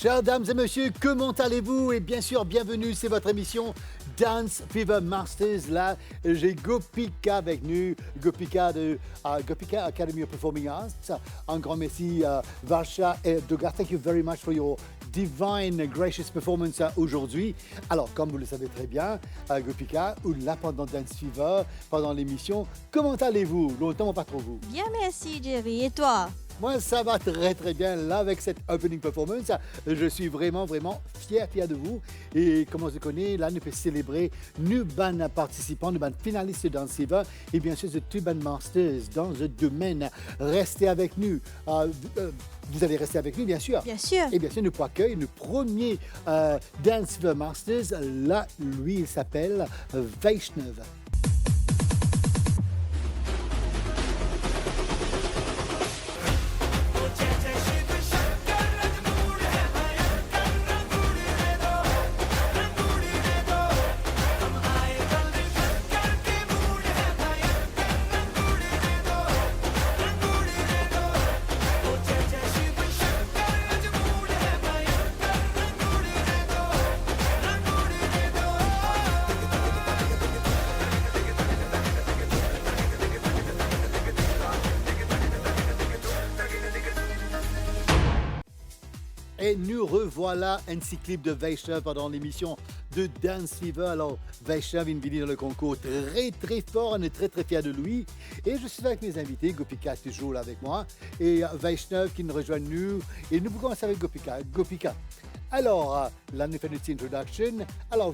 Chères dames et messieurs, comment allez-vous? Et bien sûr, bienvenue, c'est votre émission Dance Fever Masters. Là, j'ai Gopika avec nous, Gopika de Gopika Academy of Performing Arts. Un grand merci, Varsha et Doga. Thank you very much for your divine, gracious performance aujourd'hui. Alors, comme vous le savez très bien, Gopika, ou là pendant Dance Fever, pendant l'émission, comment allez-vous? Longtemps, pas trop vous. Bien, merci Jerry. Et toi? Moi, ça va très très bien là avec cette opening performance. Je suis vraiment fier de vous. Et comme on se connaît, là, nous pouvons célébrer nous ban participants, nous ban finalistes dans Siva et bien sûr, de tous ban masters dans ce domaine. Restez avec nous. Vous allez rester avec nous, bien sûr. Bien sûr. Et bien sûr, nous pouvons accueillir le premier Dance Fever Masters. Là, lui, il s'appelle Vaishnav. Et nous revoilà un petit clip de Vaishnav pendant l'émission de Dance Fever. Alors, Vaishnav vient venir dans le concours très fort. On est très fiers de lui. Et je suis avec mes invités. Gopika est toujours là avec moi. Et Vaishnav qui nous rejoint nous. Et nous commençons avec Gopika. Gopika, alors, là, nous faisons une petite introduction. Alors,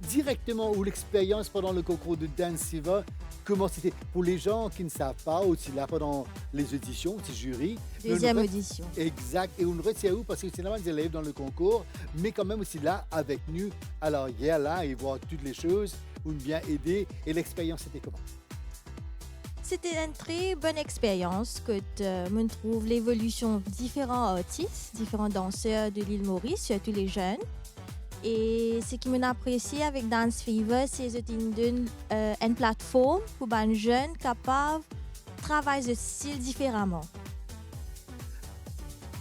directement, où l'expérience pendant le concours de Dance Fever, comment c'était pour les gens qui ne savent pas, aussi là pendant les auditions, c'est jury. Deuxième audition. Exact. Et on retient où parce que c'est normalement des élèves dans le concours, mais quand même aussi là avec nous. Alors, hier là, et voir toutes les choses, on bien aidé. Et l'expérience, c'était comment? C'était une très bonne expérience que je trouve l'évolution de différents artistes, différents danseurs de l'île Maurice, surtout les jeunes. Et ce qui m'a apprécié avec Dance Fever, c'est que c'est une plateforme pour les jeunes capables de travailler ce style différemment.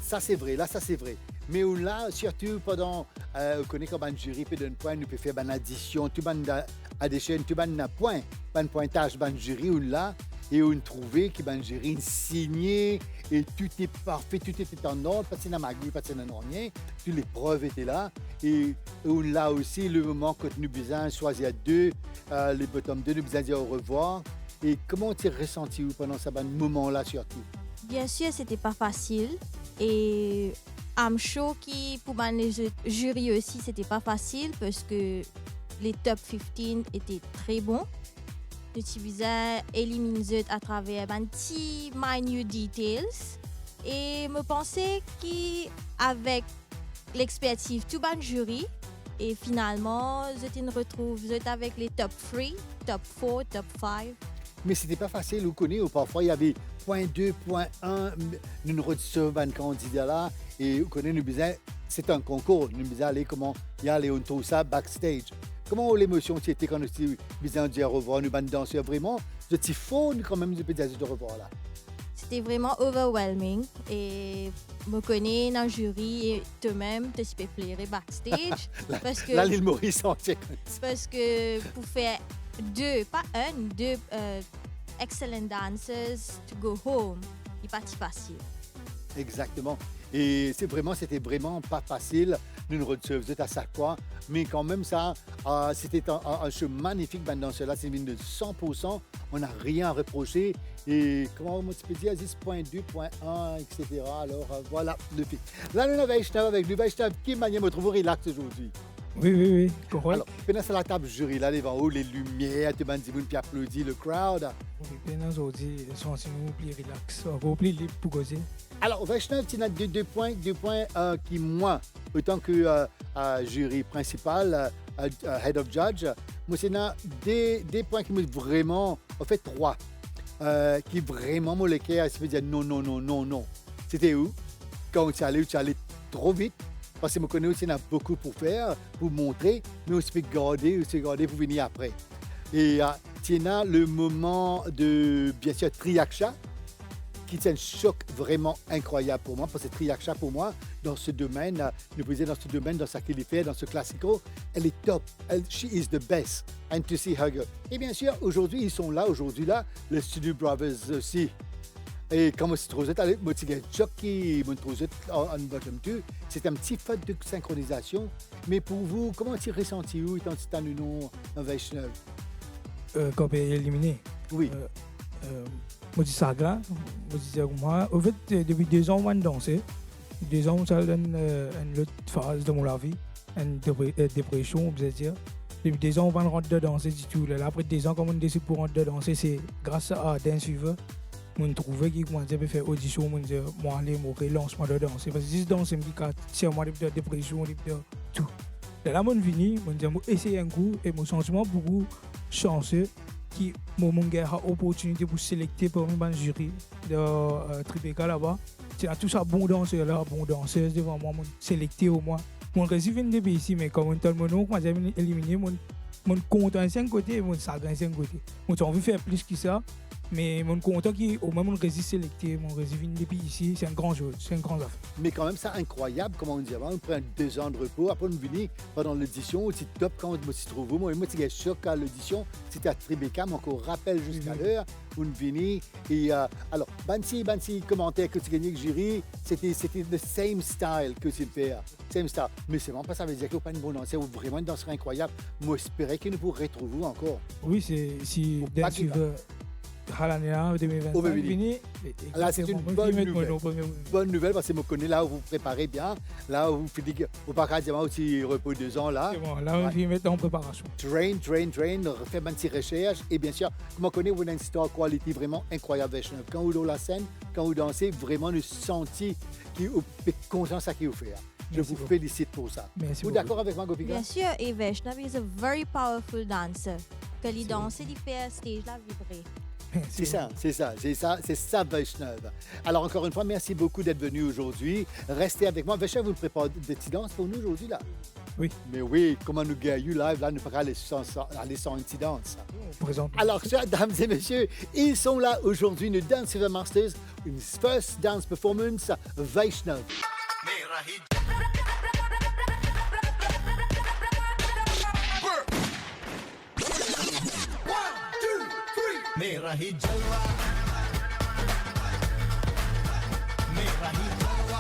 Ça, c'est vrai. Là, ça, c'est vrai. Mais là, surtout pendant, on connaît comme un jury peut donner point, nous peut faire une addition, tout ban addition, tout ban point, ban pointage, ban jury ou là, et on trouvait que ban jury signé et tout est parfait, tout était en ordre, pas de magouille, pas de rien, toutes les preuves étaient là. Et on là aussi le moment que nous besoin choisir deux, les bottom 2, nous besoin dire au revoir. Et comment tu as ressenti pendant ce moment-là surtout? Bien sûr, c'était pas facile. Et I'm sure que pour les jurys aussi, c'était pas facile parce que les top 15 étaient très bons. Nous devons éliminer à travers des petits minute details. Et je pensais qu'avec l'expertise tout le jury, et finalement, je me retrouve avec les top 3, top 4, top 5. Mais c'était pas facile, vous connaissez, ou parfois il y avait point 2, point 1, nous recevons un candidat là, et vous connaissez, nous besoin, c'est un concours, nous besoin aller comment y aller, on trouve ça backstage. Comment l'émotion était quand nous besoin dire au revoir, nous ban danseurs vraiment, je suis faux quand même de dire au revoir là. C'était vraiment overwhelming et me connais dans le jury et toi-même tu peux pleurer backstage parce que là l'île Maurice entière. Parce que pour faire deux excellent dancers to go home, il n'est pas si facile. Exactement. Et c'était vraiment pas facile. Nous nous recevons à chaque fois. Mais quand même, ça, c'était un show magnifique dans cela. C'est une de 100%. On n'a rien à reprocher. Et comment on peut dire 10.2.1, etc. Alors voilà, le film. Là, nous avons Vaishnav avec lui. Vaishnav, qui manière me trouve relax aujourd'hui? Oui, correct. Alors, pendant sur la table jury, là, devant haut, les lumières, tout le monde qui applaudit, le crowd. Oui, pendant aujourd'hui, ils sont plus relax. On va plus libre pour causer. Alors, Vaishnav, tu as deux points qui, moi, autant que jury principal, head of judge, moi, c'est des points qui me vraiment, en fait, trois, qui vraiment me lesquels, je peux dire non. C'était où? Quand tu allais trop vite, parce que je me connais aussi, il y en a beaucoup pour faire, pour montrer, mais aussi garder pour venir après. Et tu as le moment de, bien sûr, Triaksha, qui est un choc vraiment incroyable pour moi, parce que Triaksha, pour moi, dans ce domaine, dans ce domaine, dans ce qu'il fait, dans ce classico. Elle est top. She is the best. And to see her go. Et bien sûr, aujourd'hui, ils sont là. Aujourd'hui, là, le Studio Brothers aussi. Et comme c'est trop allé, moi, c'est jockey, moi, trop en bottom 2. C'est un petit faute de synchronisation. Mais pour vous, comment tu ressenti-vous étant titan du nom un Vaishnav? Quand il est éliminé. Oui. Moi, je dis ça, moi, je disais moi, au fait, depuis 2 ans, on danser. 2 ans, ça donne une autre phase de mon vie, une dépression, on peut dire. Depuis 2 ans, on va rentrer de danser du tout. Là, après 2 ans, comme on décide pour rentrer de danser, c'est grâce à Dance Fever. On trouvait qu'il commençait à faire audition, on disait, moi, allez, moi, relance-moi de danser. Parce que si je danse, je me dis, tiens-moi de dépression, de tout. Là, on est venu, on dit, essayer un coup, et mon sentiment beaucoup chanceux, qui m'a l'opportunité pour sélecter parmi le jury de Tribeca là-bas. C'est tout ça, bon danseur là, bon danseuse devant moi, sélecté au moins. Mon récit vient de ici, mais comme tout le monde, quand j'ai éliminé, mon compte un 5 côtés et mon sac un 5 côtés. J'ai envie de faire plus que ça. Mais mon content qui au moins mon rési sélecté, mon rési venu depuis ici, c'est un grand jeu, c'est un grand affaire. Mais quand même, c'est incroyable, comme on dit avant, on prend 2 ans de repos, après on vient pendant l'audition, c'est top quand on se trouve. Moi, je suis choqué à l'audition, c'était à Tribeca, mais on rappelle jusqu'à l'heure, on vient. Et alors, Bansi, commentaire que tu gagnais avec jury, c'était le same style que tu fais. Same style. Mais c'est vraiment pas ça veut dire qu'il n'y a pas une bonne danse, ou vraiment une danse incroyable. Moi, j'espérais qu'il nous pourrait retrouver encore. Oui, c'est si Dance Fever. L'année 2025 fini. Là, c'est une bonne nouvelle. Bonne nouvelle parce que je me connais là où vous préparez bien. Là où vous faites pas dire aussi repos 2 ans là. C'est bon, là on vient mettre en préparation. Train, refait une petite recherche. Et bien sûr, je me connais, vous avez une star quality vraiment incroyable. Quand vous êtes dans la scène, quand vous dansez, vraiment le senti qui est conscience à qui vous fait. Je vous félicite pour ça. Vous êtes d'accord avec moi, Gopika? Bien sûr, et Vaishnav is a very powerful dancer. Quand il danse, il fait stage là vibrer. C'est ça, Vaishnav. Alors, encore une fois, merci beaucoup d'être venu aujourd'hui. Restez avec moi. Vaishnav, vous nous préparez des petites danses pour nous aujourd'hui, là? Oui. Mais oui, comment nous gagnons live, là, nous pourrons aller sans une petite danse. Alors, chers dames et messieurs, ils sont là aujourd'hui, nous Dance Fever Masters, une first dance performance, Vaishnav. मेरा ही जलवा मेरा ही जलवा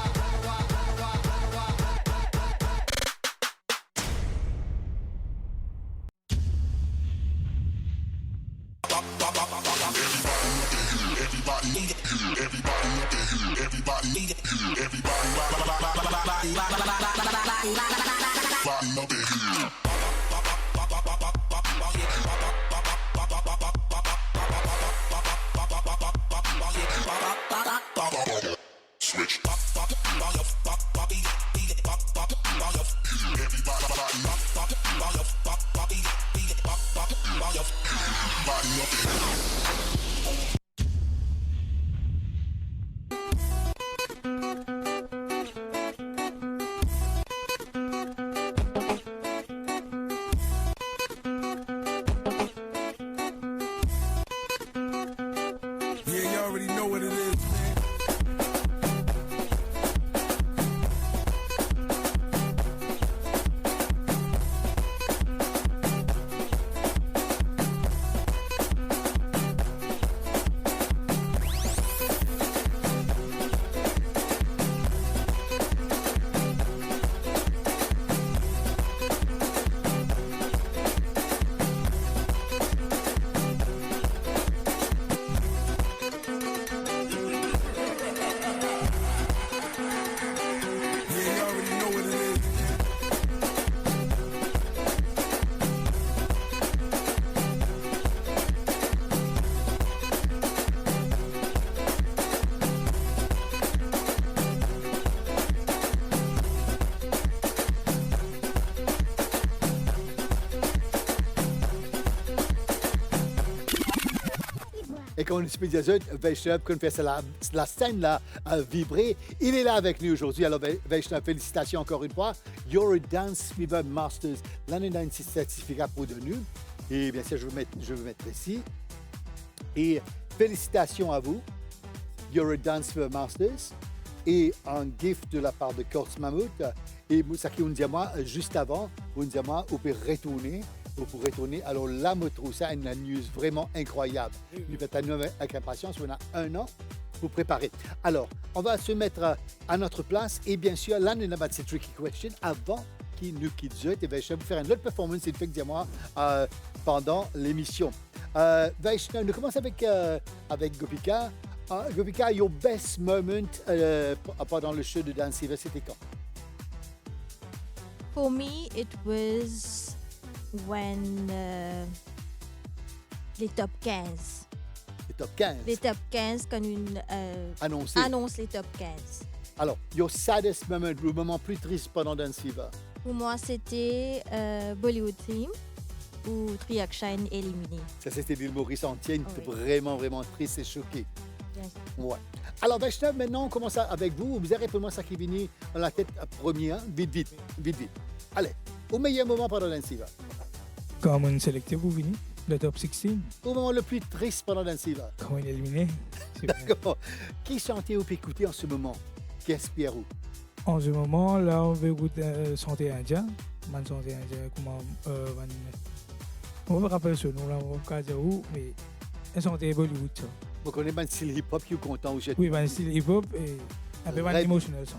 Et comme on dit, Vaishnav, qu'on fait la scène là, à vibrer, il est là avec nous aujourd'hui. Alors, Vaishnav, félicitations encore une fois. You're a Dance Fever Masters. L'année d'un certificat pour de nous. Et bien sûr, je vais mettre ici. Et félicitations à vous. You're a Dance Fever Masters. et un gift de la part de Kurt Mammoth. Et Moussaki, on dit à moi, juste avant, on dit à moi, vous pouvez retourner. Vous pourrez retourner. Alors là, je trouve ça une news vraiment incroyable. Nous faisons avec impatience, on a 1 an pour préparer. Alors, on va se mettre à notre place. Et bien sûr, là, nous avons cette tricky question avant qu'il nous quitte. Je vais vous faire une autre performance, effectivement, pendant l'émission. Vaishnav, nous commençons avec Gopika. Gopika, your best moment pendant le show de Dance Fever, c'était quand? For me, it was when les top 15. Les top 15. Les top 15, quand on annonce les top 15. Alors, your saddest moment, le moment plus triste pendant Dance Fever? Pour moi, c'était Bollywood Theme où Triak Shine est éliminé. Ça, c'était l'île Maurice entière, Oui. vraiment, vraiment triste et choqué. Bien sûr. Ouais. Alors, Vaishnav, maintenant, on commence avec vous. Vous avez pour moi ça qui vient dans la tête première. Vite. Allez, au meilleur moment pendant Dance Fever. Quand on sélecté pour venir, le top 16, Au moment le plus triste pendant Dance Fever. quand on est éliminé. c'est bien. D'accord. Qui chantez ou écoutez en ce moment? Qui inspire vous? En ce moment, là, on va écouter santé indien. Man santé indien, comment. On va rappeler ce nom là, on va dire où, mais santé Bollywood. Ça. Vous connaissez le style hip-hop qui est content aujourd'hui. Oui, ben, style hip-hop et un peu Rêve. émotionnel. Ça.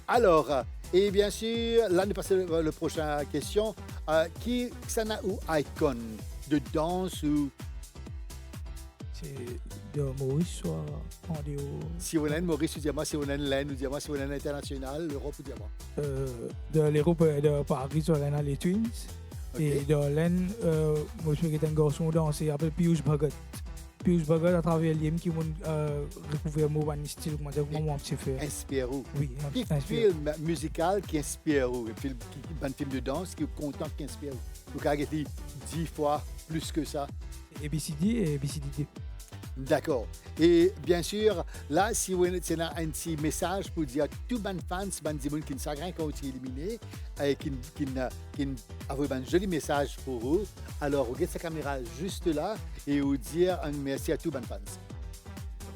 Alors, et bien sûr, là, nous passons la prochaine question. Qui sana ou icon de danse ou C'est de Maurice, soit en déo. si on a Maurice, ou diamant, si on a l'Inde, ou diamant, si on a l'international, l'Europe ou diamant. De l'Europe de Paris, sur les Twins. Ok. Et de l'Inde, moi je suis un garçon dansé, il s'appelle Piyush Bhagat. Piyush Bhagat, à travers l'IM, qui m'a recouvert mon style, comment dire, comment mon petit frère. Inspire vous. Oui, Quel inspiré. film musical qui inspire vous? Un film de danse qui est content qui inspire vous? Vous avez dit 10 fois plus que ça. ABCD et ABCDD. D'accord. Et bien sûr, là, si vous avez un petit message pour dire à tous les fans, les gens qui ne savent rien quand ils sont éliminés, et qui ont un joli message pour vous, alors regardez sa caméra juste là et vous dire un merci à tous les fans.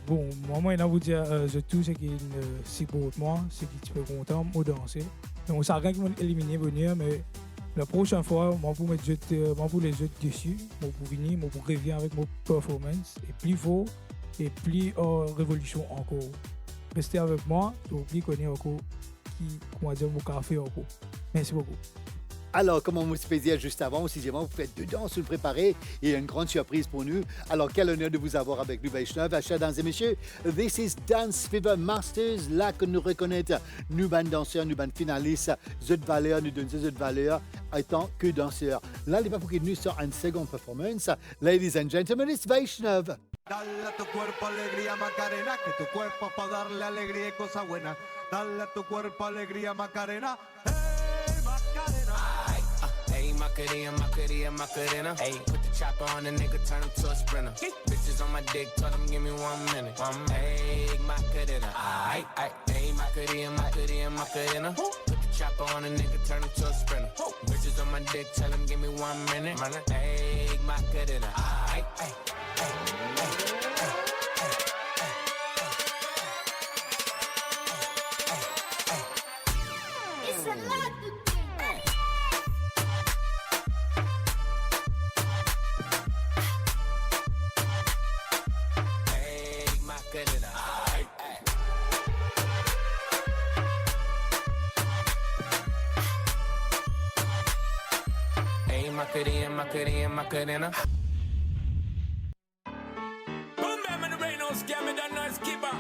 Bon, moi, je vais vous dire, tout ce qui est si beau de moi, c'est que tu peux content, moi danser. Donc, on sait rien qui vont éliminer, venir, mais la prochaine fois, moi, pour mettre moi, pour les autres dessus, moi, pour venir, moi, pour revenir avec mon performance, et plus fort, et plus révolution encore. Restez avec moi, et oubliez qu'on est encore qui, comment dire, mon café encore. Merci beaucoup. Alors, comme on vous faisait juste avant, sixièmement, vous faites 2 danses, vous préparez et une grande surprise pour nous. Alors, quel honneur de vous avoir avec nous, Vaishnav. Chers dames et messieurs, this is Dance Fever Masters, là que nous reconnaissons, nous, ban danseurs, nous, ban finalistes, cette valeur, nous donnons cette valeur étant que danseurs. Là, les papous qui nous sortent une seconde performance. Ladies and gentlemen, it's Vaishnav. Dale a tu cuerpo alegría Macarena, que tu cuerpo pa' darle alegría y cosa buena. Dale a tu cuerpo alegría Macarena, hey Macarena. Hey, Macarena. Hey, put the chopper on the nigga, turn him to a sprinter. Bitches on my dick, tell them give me 1 minute. Hey, Macarena. Hey, Macarena. Put the chopper on the nigga, turn him to a sprinter. Bitches on my dick, tell them give me 1 minute. Hey, Macarena. It's a lot to do. Hey, Macarena. Hey, Macarena. Boom, man, the rain house, get me that nice kibba.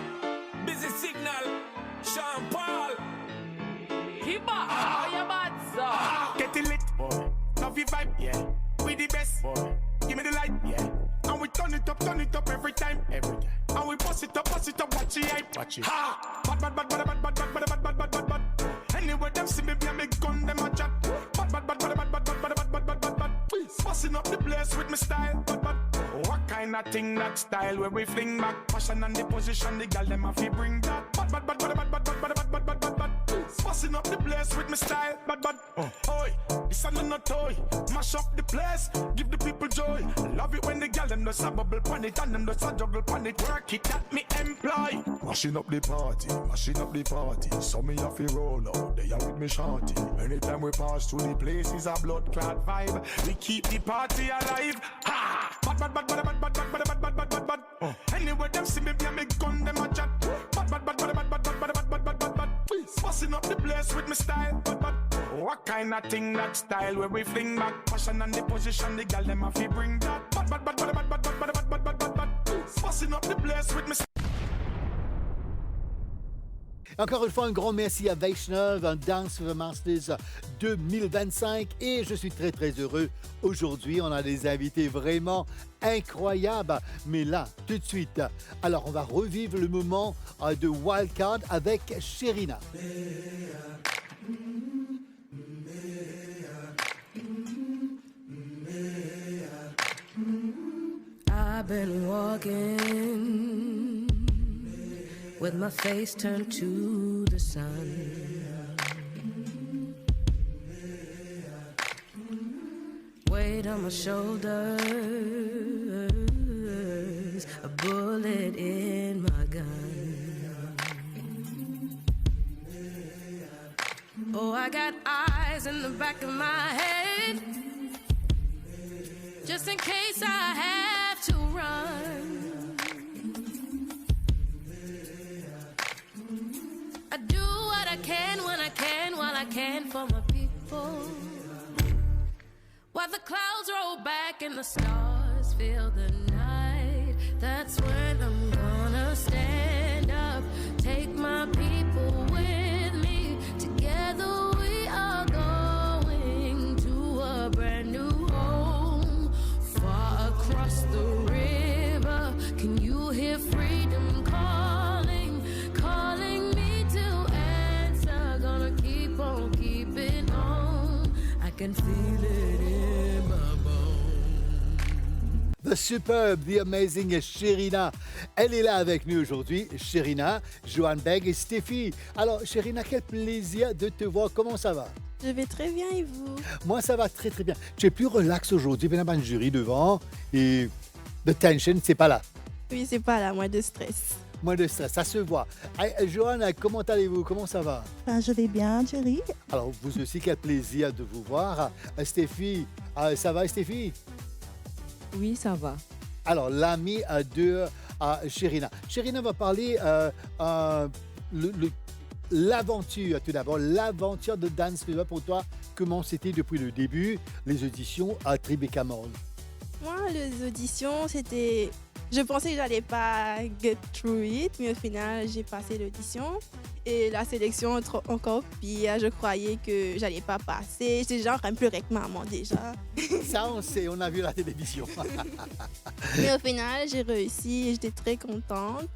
Busy signal, Sean Paul. Kibba, how you bad, sir? Get it lit, boy. Love your vibe, yeah. We the best, boy. Give me the light, yeah. And we turn it up every time. And we bust it up, watch the hype. Watch it. Ha! Bad. Anywhere them see me, be a big gun, them a chat. Bad. Busting up the place with my style. Bad. What kind of thing that style where we fling back? Passion and the position, the gal them have to bring that. Bad. Busting up the place place with my style. Bad. Oi, this ain't no toy. Mash up the place, give the people joy. Love it when the gal them does a bubble pan it and them does a juggle pan it. Work it that me employ. Mashing up the party. So me have to roll out, they are with me shorty. Anytime we pass through the place is a blood clot vibe. We keep the party alive. Ha! Bad. Anyway, them see me play me gun, them a chat. Bad. Busting up the place with me style. Bad. What kind of thing that style where we fling back? Passion and the position, the gal them have to bring that. Bad. Busting up the place with me style. Encore une fois, un grand merci à Vaishnav, un Dance Fever Masters 2025 et je suis très très heureux. Aujourd'hui, on a des invités vraiment incroyables. Mais là, tout de suite, alors on va revivre le moment de Wildcard avec Sherina. I've been walking with my face turned to the sun. Weight on my shoulders, a bullet in my gun. Oh, I got eyes in the back of my head, just in case I have to run. I do what I can when I can, while I can for my people. While the clouds roll back and the stars fill the night, that's when I'm gonna stand up, take my people with me. Together we are going to a brand new home, far across the river. Can you hear freedom calling, calling me to answer? Gonna keep on keeping on, I can feel it in my bones. The superb, the amazing Sherina. Elle est là avec nous aujourd'hui. Sherina, Johan Beg et Stéphie. Alors, Sherina, quel plaisir de te voir. Comment ça va? Je vais très bien et vous? Moi, ça va très, très bien. Tu es plus relax aujourd'hui. Il y a un jury devant et the tension, c'est pas là. Oui, c'est pas là, moins de stress. Moins de stress, ça se voit. Hey, Johan, comment allez-vous? Comment ça va? Je vais bien, Jerry. Alors, vous aussi, quel plaisir de vous voir. Stéphie, ça va, Stéphie? Oui, ça va. Alors, l'ami de Sherina. Sherina va parler l'aventure, tout d'abord, l'aventure de Dance Fever pour toi. Comment c'était depuis le début, les auditions à Tribeca Mall? Moi, les auditions, c'était... Je pensais que j'allais pas get through it, mais au final, j'ai passé l'audition. Et la sélection, encore pire, je croyais que j'allais pas passer. J'étais genre un peu avec maman déjà. Ça, on sait, on a vu la télévision. Mais au final, j'ai réussi et j'étais très contente.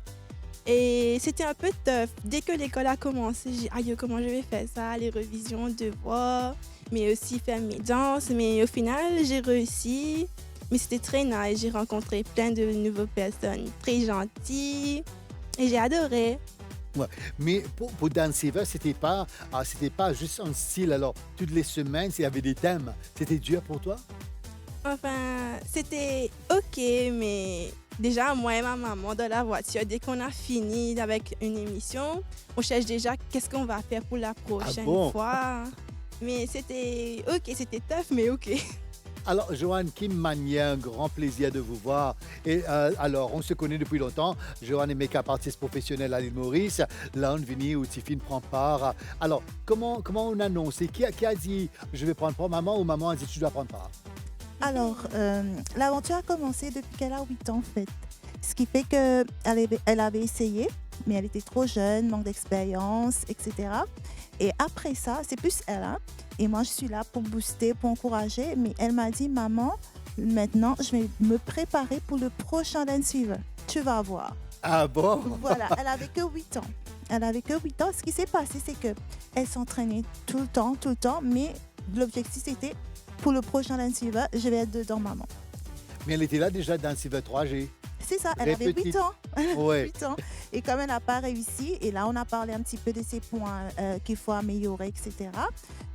Et c'était un peu tough. Dès que l'école a commencé, j'ai dit, aïe, comment je vais faire ça? Les révisions, devoirs, mais aussi faire mes danses. Mais au final, j'ai réussi. Mais c'était très nice. J'ai rencontré plein de nouvelles personnes très gentilles et j'ai adoré. Ouais. Mais pour Dance Fever, c'était pas juste un style. Alors, toutes les semaines, il y avait des thèmes. C'était dur pour toi? Enfin, c'était OK, mais déjà, moi et ma maman dans la voiture, dès qu'on a fini avec une émission, on cherche déjà qu'est-ce qu'on va faire pour la prochaine fois. Mais c'était OK, c'était tough, mais OK. Alors, Johan Kim Mania, un grand plaisir de vous voir. Et alors, on se connaît depuis longtemps. Johan est make-up artiste professionnel à l'île Maurice. Là, on vient où Tiffine prend part. Alors, comment on annonce? Qui a dit je vais prendre part? Maman ou maman a dit tu dois prendre part? Alors, l'aventure a commencé depuis qu'elle a 8 ans en fait. Ce qui fait qu'elle avait essayé, mais elle était trop jeune, manque d'expérience, etc. Et après ça, c'est plus elle. Hein? Et moi, je suis là pour booster, pour encourager. Mais elle m'a dit, maman, maintenant, je vais me préparer pour le prochain Dance Fever. Tu vas voir. Ah bon? Voilà, elle avait que 8 ans. Elle avait que 8 ans. Ce qui s'est passé, c'est qu'elle s'entraînait tout le temps. Mais l'objectif, c'était, pour le prochain Dance Fever, je vais être dedans, maman. Mais elle était là déjà, Dance Fever 3G. C'est ça, elle avait 8 ans. Ouais. 8 ans. Et comme elle n'a pas réussi, et là, on a parlé un petit peu de ces points qu'il faut améliorer, etc.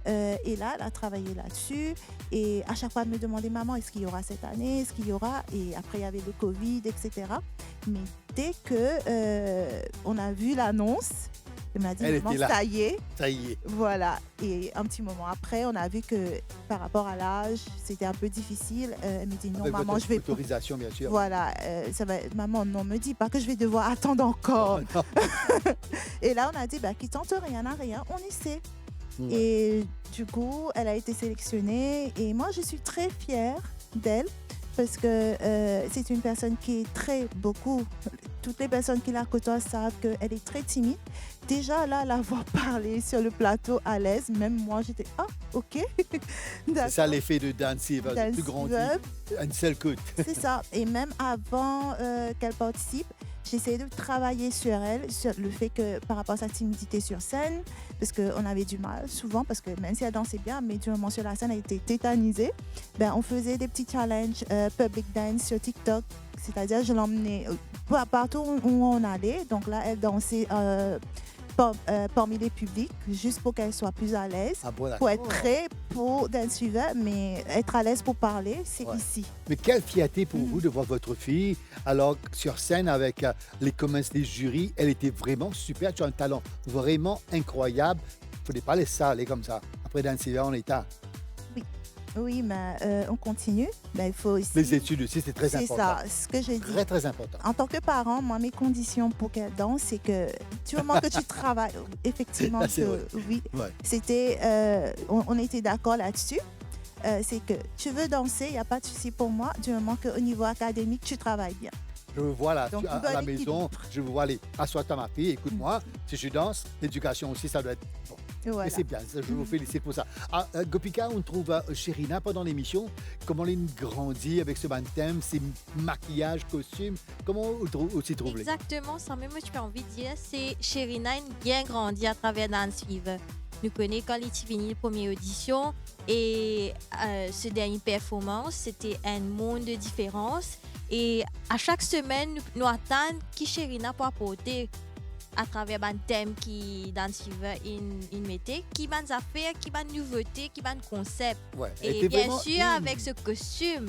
Et là, elle a travaillé là-dessus. Et à chaque fois, elle me demandait, maman, est-ce qu'il y aura cette année? Est-ce qu'il y aura? Et après, il y avait le Covid, etc. Mais dès que on a vu l'annonce, elle m'a dit, Elle maman, était là. ça y est. Ça y est. Voilà. Et un petit moment après, on a vu que par rapport à l'âge, c'était un peu difficile. Elle me dit, non, Avec maman, votre je vais... autorisation, bien sûr. Voilà, maman, non, me dis pas que je vais devoir attendre encore. Et là, on a dit, qui tente rien à rien, on essaie. Ouais. Et du coup, elle a été sélectionnée. Et moi, je suis très fière d'elle parce que c'est une personne qui est toutes les personnes qui la côtoient savent qu'elle est très timide. Déjà, là, la voir parler sur le plateau à l'aise, même moi, j'étais, ok. C'est ça l'effet de Dance Fever, le plus grandi, un seul coup. C'est ça. Et même avant qu'elle participe, j'essayais de travailler sur elle, sur le fait que par rapport à sa timidité sur scène, parce qu'on avait du mal souvent, parce que même si elle dansait bien, mais du moment sur la scène, elle était tétanisée. On faisait des petits challenges public dance sur TikTok, c'est-à-dire je l'emmenais partout où on allait. Donc là, elle dansait parmi les publics, juste pour qu'elle soit plus à l'aise, pour être prêt pour Dance Fever, mais être à l'aise pour parler, c'est ici. Mais quelle fierté pour vous de voir votre fille, alors sur scène avec les comments des jurys, elle était vraiment super, tu as un talent vraiment incroyable. Il ne fallait pas laisser ça aller comme ça. Après Dance Fever, on est à... Oui, mais on continue. Il faut aussi... Les études aussi, c'est très important. C'est ça, ce que j'ai dit. Très, très important. En tant que parent, moi, mes conditions pour qu'elle danse, c'est que du moment que tu travailles, effectivement, oui, c'était... on était d'accord là-dessus. C'est que tu veux danser, il n'y a pas de souci pour moi, du moment qu'au niveau académique, tu travailles bien. Je vous vois là, Donc, à la maison, je vous vois aller, assois-toi ma fille, écoute-moi, si je danse, l'éducation aussi, ça doit être bon. Voilà. Mais c'est bien, je vous félicite pour ça. Gopika, on trouve Sherina pendant l'émission. Comment elle grandit avec ce même thème, ses maquillages, costumes. Comment on s'y trouve? Exactement, ça même, tu peux envie de dire, c'est Sherina qui bien grandi à travers Dance Fever. Nous connaissons quand il est venu la première audition et ce dernier performance, c'était un monde de différence. Et à chaque semaine, nous attendons qui Sherina pour apporter à travers un thème qui Dance Fever il mettait, qui va nous affaires, qui va nouveauté, qui va concept. Et bien sûr avec ce costume.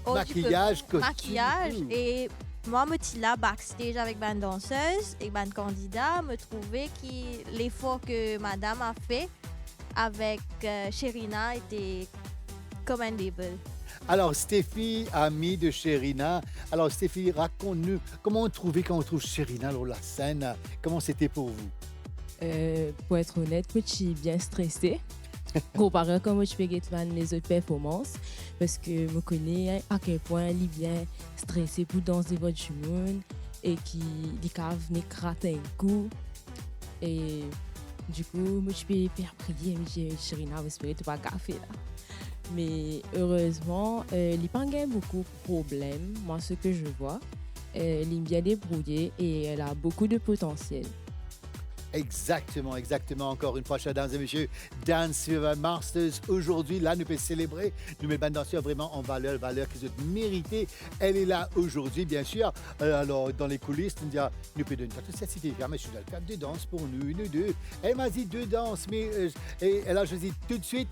Maquillage, costume. Maquillage. Et moi, je suis là backstage avec une danseuse et un candidat, me trouver que l'effort que madame a fait avec Sherina était commendable. Alors, Stéphie, amie de Sherina. Alors, Stéphie, raconte-nous, comment on trouvait quand on trouve Sherina sur la scène? Comment c'était pour vous? Pour être honnête, je suis bien stressée. Comparé à comment je fais les autres performances. Parce que je connais à quel point elle est bien stressée pour danser votre monde et qui venir gratter un coup. Et du coup, je peux faire prier, Sherina, j'espère que tu vas gaffer là. Mais heureusement, il n'y a pas beaucoup de problèmes. Moi, ce que je vois, elle est bien débrouillée et elle a beaucoup de potentiel. Exactement. Encore une fois, chers dames et messieurs, Dance Fever Masters. Aujourd'hui, là, nous pouvons célébrer, nous mettons danseurs vraiment en valeur qu'ils ont mérité. Elle est là aujourd'hui, bien sûr. Alors, dans les coulisses, nous pouvons donner toute cette cité fermée. Je suis dans le cadre de danse pour nous deux. Elle m'a dit 2 danses, mais elle a choisi tout de suite.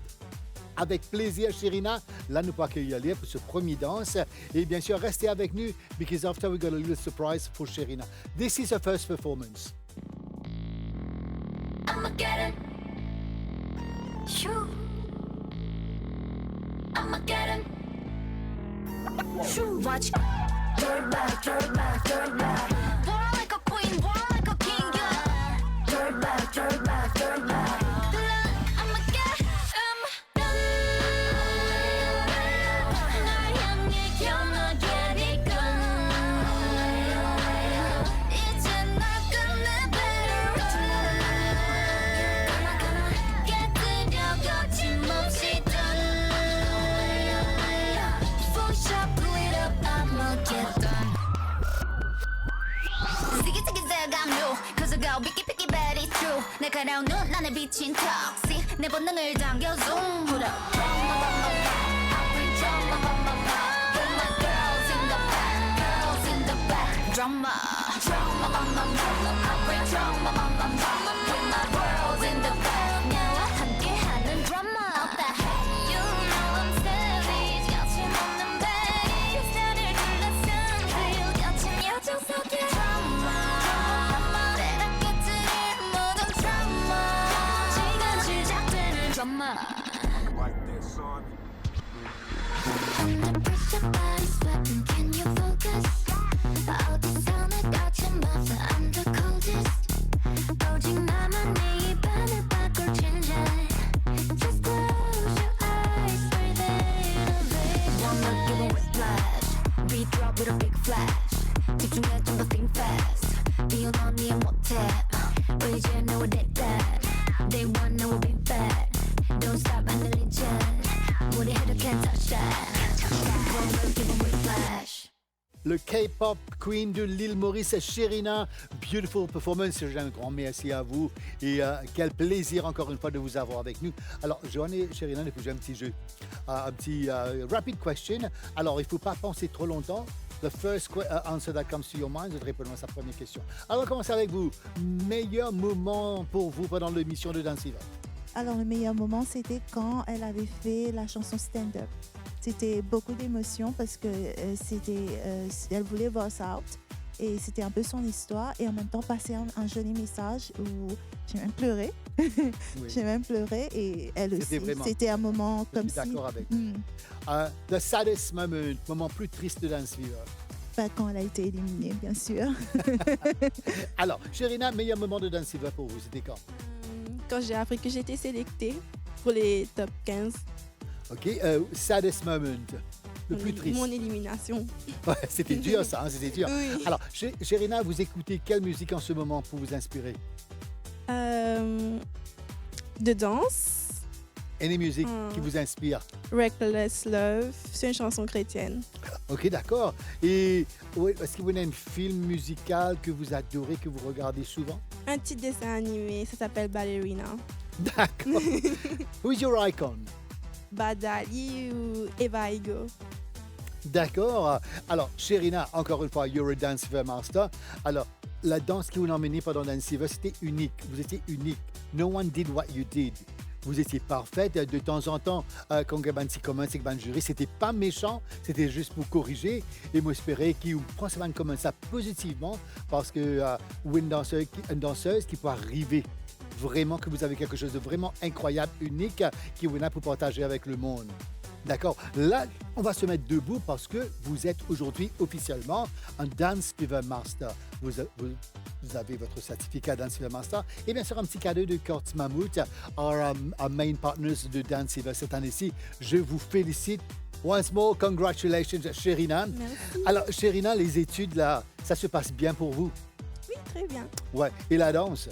Avec plaisir, Sherina. Là, nous pouvons accueillir Léa pour ce premier danse. Et bien sûr, restez avec nous, because after we got a little surprise for Sherina. This is her first performance. I'ma get it. Shoo. I'ma get it. Shoo. Watch. Third back. War like a queen, war like a king, yeah. Third back. I'ma get 날 향해 겨누게니까 이제 날 끝내 better 깨뜨려 거침없이 full shot, pull it up, I'ma get done. Ziggy I'm new, cause I got picky but it's true. 날카로운 눈 안에 비친 턱시 내 본능을 당겨 zoom. Hold up. drama. Drama, mama, mama, I bring drama, mama, mama. With my world in the back. 나와 함께하는 drama. You know I'm savage. 거침없는 bass. 나를 둘러싼 feel. 거친 여정 속에 drama. 때랑 깨뜨릴 모든 drama. 지금 시작되는 drama. Under pressure, body sweating. Can you focus? 어디서나 거친 밤새 I'm the coldest. 오직 나만 네 입안을 바꿀 진짜. Just close your eyes, breathe in, breathe out. Wanna give a whiplash. Beat drop with a big flash. 집중해 좀 더 think fast. 비온 언니야 못해. 이제 know what they that. They want know we'll be bad. Don't stop 안 들리지. 우리 해도 can't touch that. Wanna give a whiplash. Le K-pop queen de l'île Maurice, Sherina. Beautiful performance. Un grand merci à vous. Et quel plaisir encore une fois de vous avoir avec nous. Alors, Johan et Sherina, on peut jouer un petit jeu. Un petit rapid question. Alors, il ne faut pas penser trop longtemps. The first answer that comes to your mind, je répondre à sa première question. Alors, on va commencer avec vous. Meilleur moment pour vous pendant l'émission de Dance Fever? Alors, le meilleur moment, c'était quand elle avait fait la chanson Stand Up. C'était beaucoup d'émotions parce que elle voulait voice out et c'était un peu son histoire et en même temps passer un joli message où j'ai même pleuré. Oui. J'ai même pleuré et elle aussi. C'était un moment comme si... Je suis d'accord avec vous. The saddest moment plus triste de Dance Fever? Quand elle a été éliminée, bien sûr. Alors, Sherina, meilleur moment de Dance Fever pour vous, c'était quand? Quand j'ai appris que j'étais sélectée pour les top 15. OK. Saddest moment, le plus triste. Mon élimination. Ouais, c'était dur ça, hein, c'était dur. Oui. Alors, Sherina, vous écoutez quelle musique en ce moment pour vous inspirer? De danse. Et les musiques qui vous inspirent? Reckless Love, c'est une chanson chrétienne. OK, d'accord. Et est-ce que vous avez un film musical que vous adorez, que vous regardez souvent? Un petit dessin animé, ça s'appelle Ballerina. D'accord. Who's your icon? Badali ou Eva Igo. D'accord. Alors, Sherina, encore une fois, you're a Dance Fever Master. Alors, la danse que vous emmenez pendant Dance Fever, c'était unique. Vous étiez unique. No one did what you did. Vous étiez parfaite. De temps en temps, quand Gabansi commence avec le jury, c'était pas méchant, c'était juste pour corriger. Et moi, j'espérais qu'il prend ça comme ça positivement parce que une danseuse qui peut arriver vraiment que vous avez quelque chose de vraiment incroyable, unique, qui vous a pour partager avec le monde. D'accord. Là, on va se mettre debout parce que vous êtes aujourd'hui officiellement un Dance Fever Master. Vous avez votre certificat Dance Fever Master et bien sûr un petit cadeau de Kurt Mammouth, our main partners de Dance Fever cette année-ci. Je vous félicite. Once more, congratulations, Sherina. Merci. Alors, Sherina, les études, là, ça se passe bien pour vous? Oui, très bien. Ouais. Et la danse?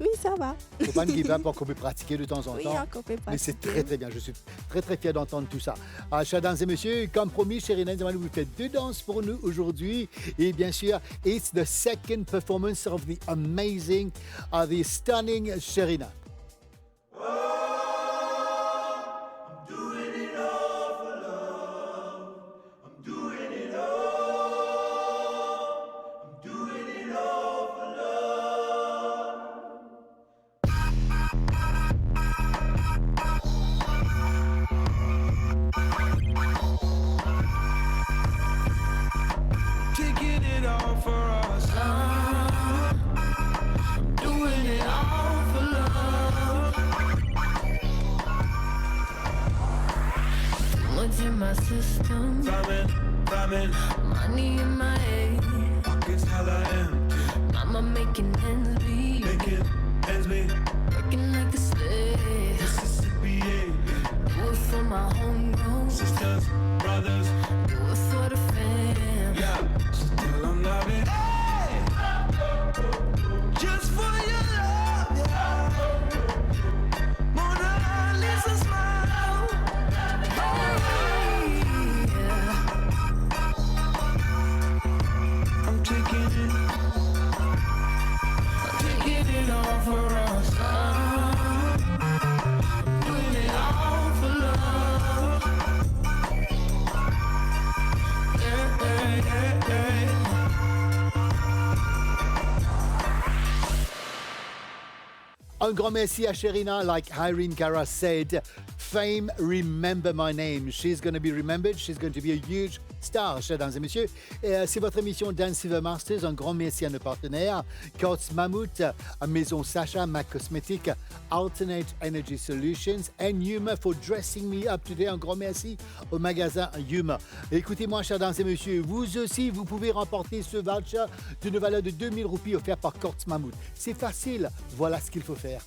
Oui, ça va. Il ne faut pas me give up pour qu'on peut pratiquer de temps en temps. Oui, encore peut Mais c'est très, très bien. Je suis très, très fier d'entendre tout ça. Chers dames et messieurs, comme promis, Sherina, vous faites 2 danses pour nous aujourd'hui. Et bien sûr, it's the second performance of the amazing, the stunning Sherina. My system, Vibing, money in my head, pockets hella empty, mama making ends meet, making ends meet, working like a slave, Mississippi, do it for my homegrown sisters, brothers, do it for the fam, yeah, so tell them love it, hey, just for your love, yeah, Mona Lisa smile, hey. Taking it all for us. Doing it all for love. Yeah, yeah, yeah, yeah. Un grand merci à Sherina, like Irene Cara said. Fame, remember my name. She's going to be remembered. She's going to be a huge star, chers dames et messieurs. Et, c'est votre émission Dance Fever Masters. Un grand merci à nos partenaires. Coats Mammouth, Maison Sacha, Mac Cosmétique, Alternate Energy Solutions, and Yuma for dressing me up today. Un grand merci au magasin Yuma. Écoutez-moi, chers dames et messieurs, vous aussi, vous pouvez remporter ce voucher d'une valeur de 2000 roupies offert par Coats Mammouth. C'est facile. Voilà ce qu'il faut faire.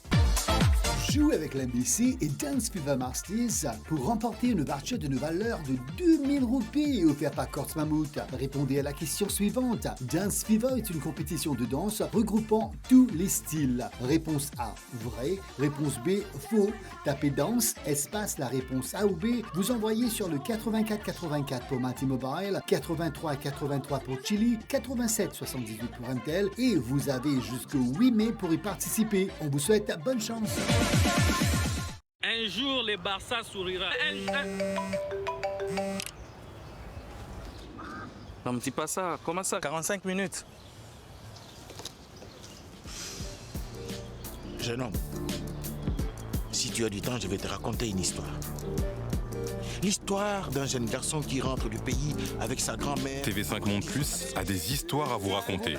Jouez avec l'NBC et Dance Fever Masters pour remporter une voucher d'une valeur de 2000 roupies offerte par Coats Mammouth. Répondez à la question suivante. Dance Fever est une compétition de danse regroupant tous les styles. Réponse A, vrai. Réponse B, faux. Tapez danse, espace la réponse A ou B. Vous envoyez sur le 8484 pour Mati Mobile, 8383 pour Chili, 8778 pour Intel et vous avez jusqu'au 8 mai pour y participer. On vous souhaite bonne chance. Un jour, le Barça sourira. Non, me dis pas ça. Comment ça? 45 minutes. Jeune homme, si tu as du temps, je vais te raconter une histoire. L'histoire d'un jeune garçon qui rentre du pays avec sa grand-mère. TV5 Monde Plus a des histoires à vous raconter.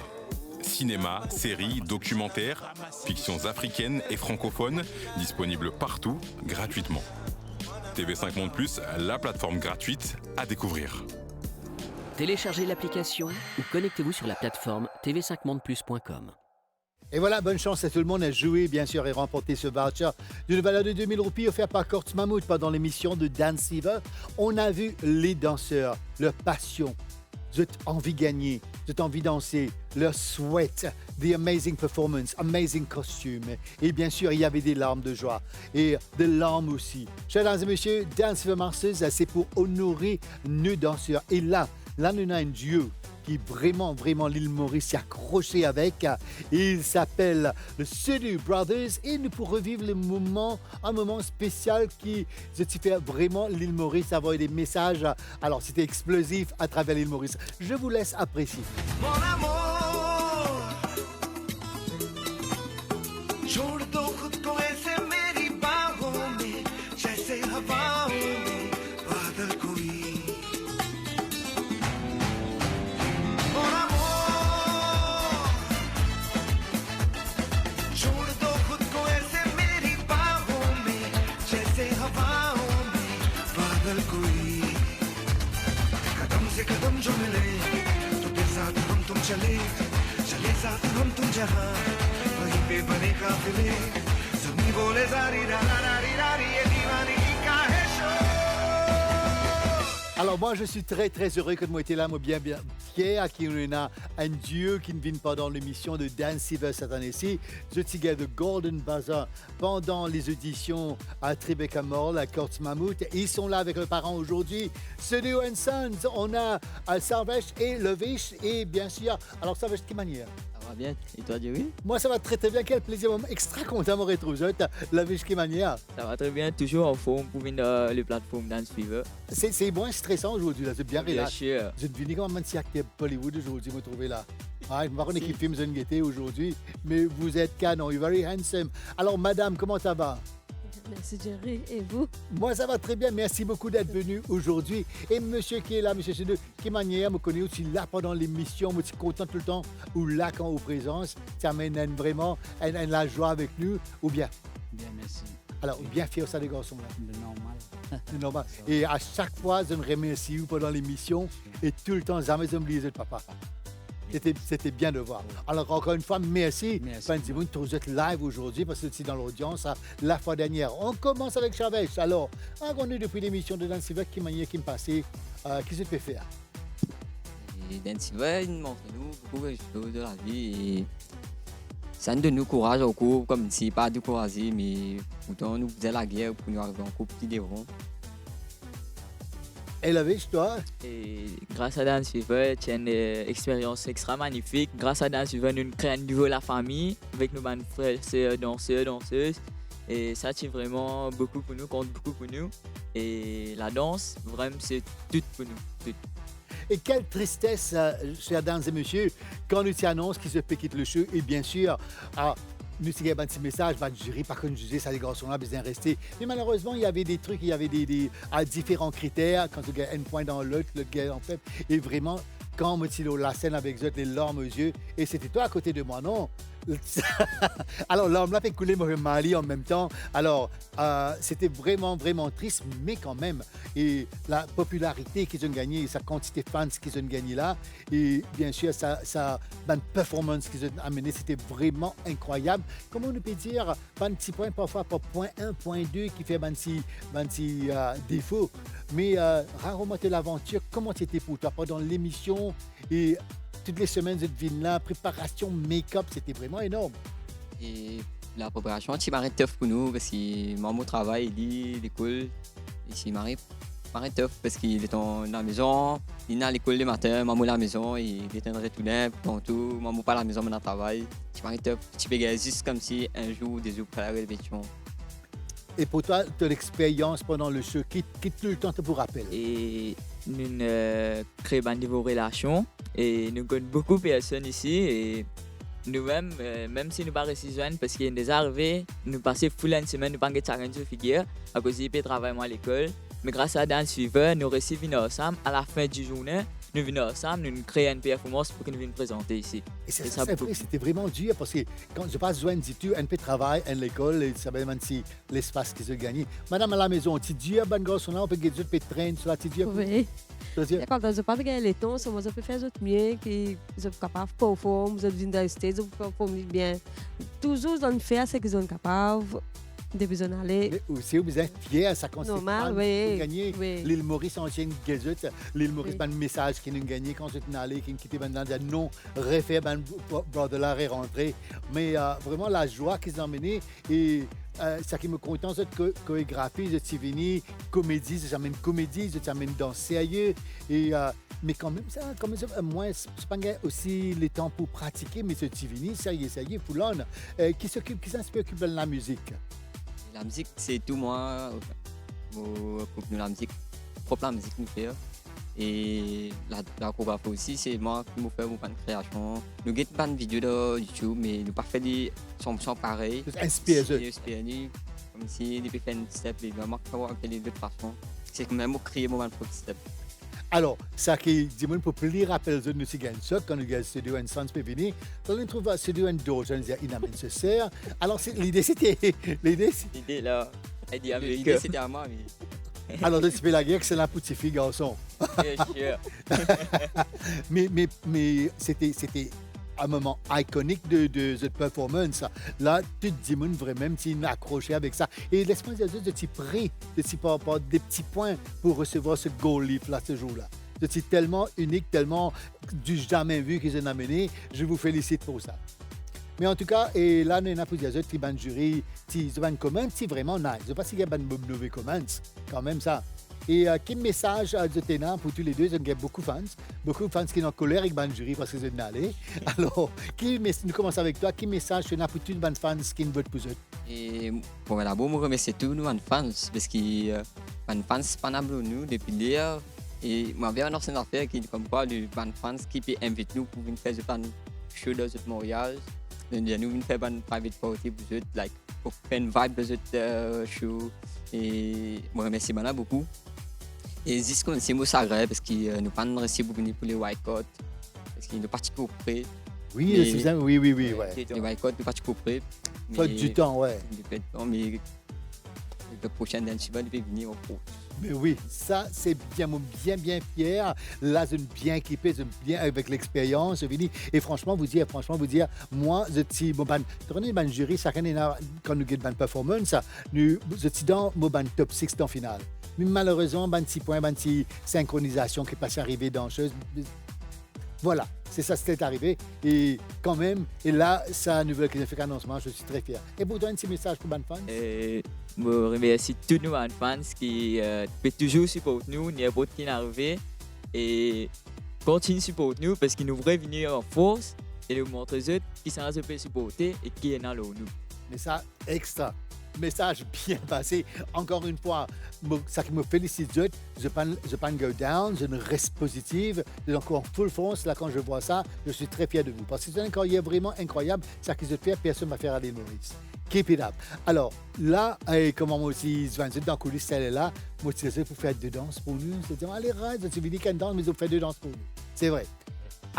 Cinéma, séries, documentaires, fictions africaines et francophones, disponibles partout, gratuitement. TV5 Monde Plus, la plateforme gratuite à découvrir. Téléchargez l'application ou connectez-vous sur la plateforme tv5mondeplus.com. Et voilà, bonne chance à tout le monde à jouer, bien sûr, et remporter ce voucher d'une valeur de 2000 roupies offert par Coats Mammouth pendant l'émission de Dance Fever. On a vu les danseurs, leur passion. Vous avez envie de gagner, vous avez envie de danser, leur sweat, the amazing performance, amazing costume. Et bien sûr, il y avait des larmes de joie et des larmes aussi. Chers dames et messieurs, Dance Fever Masters, c'est pour honorer nos danseurs. Et là, on a un duo qui vraiment l'île Maurice s'est accroché avec. Il s'appelle le Sudhu Brothers et nous pour revivre le moment, un moment spécial qui se fait vraiment l'île Maurice, avoir des messages. Alors c'était explosif à travers l'île Maurice. Je vous laisse apprécier. Mon amour, छोड़ दो खुद को ऐसे मेरी बाहों में, जैसे हवाओं में बादल कोई. Mon amour, छोड़ दो खुद को ऐसे मेरी बाहों में, जैसे हवाओं में बादल कोई. कदम से कदम जो मिले तो तेरे साथ हम तुम चले, चले साथ हम तुम जहां, वहीं पे बने काफिले, ज़मीं बोले जारी रारी ये दीवानगी का है शोर. Alors moi, je suis très heureux que vous étiez là, moi bien fier qu'il y a un dieu qui ne vient pas dans l'émission de Dance Fever cette année-ci. Je suis de Golden Buzzer pendant les auditions à Tribeca Mall, à Coats Mammouth. Ils sont là avec leurs parents aujourd'hui. Sudhu and Sons, on a Salvesh et Levish et bien sûr, alors Salvesh, de quelle manière? Ça va bien, et toi Jerry? Moi ça va très bien, quel plaisir, extra content de me retrouver. Levish, de quelle manière? Ça va très bien, toujours en forme pour venir dans les plateformes Dance Fever. C'est moins stressant aujourd'hui, là, c'est bien relax. Bien sûr. Je devine comment un acteur Bollywood aujourd'hui, vous trouvez là. Je ne sais pas qui filme une gaieté aujourd'hui, mais vous êtes canon, you're very handsome. Alors madame, comment ça va? Merci Jerry, et vous? Moi ça va très bien, merci beaucoup d'être venu aujourd'hui. Et monsieur qui est là, monsieur Sudhu, qui manière me connaît aussi là pendant l'émission, moi je suis content tout le temps, ou là quand aux présences, ça amène vraiment la joie avec nous, ou bien? Bien, merci. Alors, bien fier ça des garçons là? C'est normal. C'est normal. Et à chaque fois, je me remercie pendant l'émission et tout le temps, jamais je m'oublie de papa. C'était bien de voir. Alors, encore une fois, merci. Merci. Vous êtes live aujourd'hui parce que c'est dans l'audience la fois dernière. On commence avec Chavez. Alors, on est depuis l'émission de Dance Fever qui me passait. Qu'est-ce que tu peux faire? Dance Fever, il montre-nous beaucoup de choses de la vie et ça nous donne du courage au cours, comme si pas de courage, mais pourtant nous faisons la guerre pour nous arriver en coupe qui devront. Et Levish, toi? Et grâce à Dance Fever, tu as une expérience extra magnifique. Grâce à Dance Fever, nous créons de nouveau la famille avec nos frères, sœurs, danseurs, danseuses. Et ça, c'est vraiment beaucoup pour nous, compte beaucoup pour nous. Et la danse, vraiment, c'est tout pour nous. Tout. Et quelle tristesse, chers dames et messieurs, quand nous t'annonce qu'il se quitte le show. Et bien sûr, nous, il y a un petit message, va jury, par contre, juger, ça, les garçons-là, bien restés. Mais malheureusement, il y avait des trucs, il y avait à différents critères. Quand tu gagnes un point dans l'autre, le gars en fait. Et vraiment, quand on me la scène avec eux, les larmes aux yeux, et c'était toi à côté de moi, non? Alors, l'homme l'a fait couler mon Mali en même temps. Alors, c'était vraiment, vraiment triste, mais quand même. Et la popularité qu'ils ont gagnée, sa quantité de fans qu'ils ont gagné là, et bien sûr, sa performance qu'ils ont amenée, c'était vraiment incroyable. Comment on peut dire, pas un petit point parfois, pas point 1, point 2 qui fait un petit défaut. Mais rarement de l'aventure, comment c'était pour toi pendant l'émission et toutes les semaines de ville-là, préparation, make-up, c'était vraiment énorme. Et la préparation, c'est marrant tough pour nous parce que maman travaille, l'école, et c'est marrant tough parce qu'il est dans la maison, il est à l'école le matin, maman à la maison, il est en retourner, tout, maman pas à la maison, mais dans le travail. C'est marrant tough. Tu peux gagner juste comme si un jour ou deux jours pour la répétition. Et pour toi, ton expérience pendant le show, quitte tout le temps pour rappel? Et nous créons une nouvelle relation et nous connaissons beaucoup de personnes ici et nous-mêmes, même si nous ne sommes pas restés jeunes, parce qu'il y a des arrivées, nous passons full une semaine, nous ne pouvons pas de figure à cause de travailler à l'école. Mais grâce à Dance Fever, nous recevons ensemble à la fin du journée. Nous venons ensemble, nous créons une performance pour que nous venions présenter ici. Et c'est vrai, c'était vraiment dur parce que quand je passe joindre du tout, un peu de travail à l'école, et ça va même si l'espace qu'ils ont gagné. Madame à la maison, tu dis, ben garçon là, on peut gagner des trains sur la petite vie. Oui. Quand je parle de gagner les tons, ça peut faire d'autres mieux, qui sont capables de performer, vous êtes venus dans les States, vous performez bien. Toujours dans le faire ce qu'ils sont capables. Des besoins d'aller. Mais aussi, vous êtes fiers, ça consiste à gagner. L'île Maurice ancienne gazette, l'île Maurice, un message qui nous gagné quand j'étais allé, qui me quittait maintenant, dire non, refait, de l'art est rentré. Mais vraiment, la joie qu'ils ont emmenée et ça qui me contente, cette chorégraphie, je suis venu, comédie, j'amène comédie, je t'amène dans sérieux. Et, mais quand même, moi, c'est pas aussi le temps pour pratiquer, mais ce Tivini, sérieux, Foulon, qui s'occupe de la musique. La musique, c'est tout moi. Pour nous, la musique, propre la musique nous fait. Et la chorégraphie aussi, c'est moi qui me fais mon création. Nous avons pas de vidéos de YouTube, mais nous pas fait des chansons pareilles. Inspiré. Comme si nous faire une step, et vraiment faire de toute façon. C'est quand même créer mon propre step. Alors, ça qui dit moi pour plus rappeler de nous gagne ça quand nous gagne studio en sans venir, on le trouve studio en d'autres, je dire il a nécessaire. Alors l'idée là, l'idée c'était à moi mais alors de se la guerre c'est la petite fille garçon. mais c'était un moment iconique de cette performance. Là, tout le monde vraiment accroché avec ça. Et laisse-moi dire de petits prix, des petits points pour recevoir ce goal leaf là, ce jour-là. C'est tellement unique, tellement du jamais vu qu'ils ont amené. Je vous félicite pour ça. Mais en tout cas, et là, nous avons plusieurs autres qui ont jury, qui ont comment, c'est vraiment nice. Je ne sais pas s'il y a de mauvais comments, quand même ça. Et quel message de Ténant pour tous les deux? Il y a beaucoup de fans qui sont en colère avec le jury parce qu'ils sont allés. Alors, nous commençons avec toi. Quel message tu as pour tous les fans qui votent pour eux? Et pour d'abord, je remercie tous nos fans parce que les fans sont pas nous depuis hier. Et moi, j'ai une ancienne affaire qui est comme quoi les fans qui peuvent inviter nous pour venir faire un show dans notre mariage. Nous venons faire une private party pour eux, pour faire une vibe de notre show. Et je remercie beaucoup. Et juste qu'on c'est Moussagre parce que nous pas reçu pour venir pour les boycotts parce qu'ils nous partent couper. Oui, c'est ça. Oui, ouais. Les boycotts nous partent couper. Faut du temps, ouais. Mais le prochain dance va venir au pro. Mais oui, ça c'est bien fier. Là, je suis bien équipé, je suis bien avec l'expérience. Je finis. Et franchement, vous dire, moi, je suis bon jury, ça quand nous gagnons une performance, je suis dans mon top 6 dans finale. Mais malheureusement, un petit point, une petite synchronisation qui est passée arriver dans chose. Voilà, c'est ça, c'était arrivé. Et quand même, et là, ça nouvelle qui a fait annoncement, je suis très fier. Et pour toi, un petit message pour les fans? Je remercie tous nos fans qui peuvent toujours supporter nous, n'importe qui est arrivé. Et continuent de supporter nous parce qu'ils nous vont venir en force et nous montrer eux qui sont supportés et qui est dans nous. Mais ça, extra. message bien passé. Encore une fois, ça qui me félicite, je ne go down, je ne reste positive. Donc, en full force, là, quand je vois ça, je suis très fier de vous. Parce que c'est un carrière vraiment incroyable. Ça qui se fait, personne ne va faire à l'île Maurice. Keep it up. Alors, là, comment moi aussi, Sven, dans la coulisse, elle est là. Moi, c'est ça pour faire deux danses pour nous. C'est-à-dire, allez, reste, tu me dis qu'elle danse, mais vous faites deux danses pour nous. C'est vrai.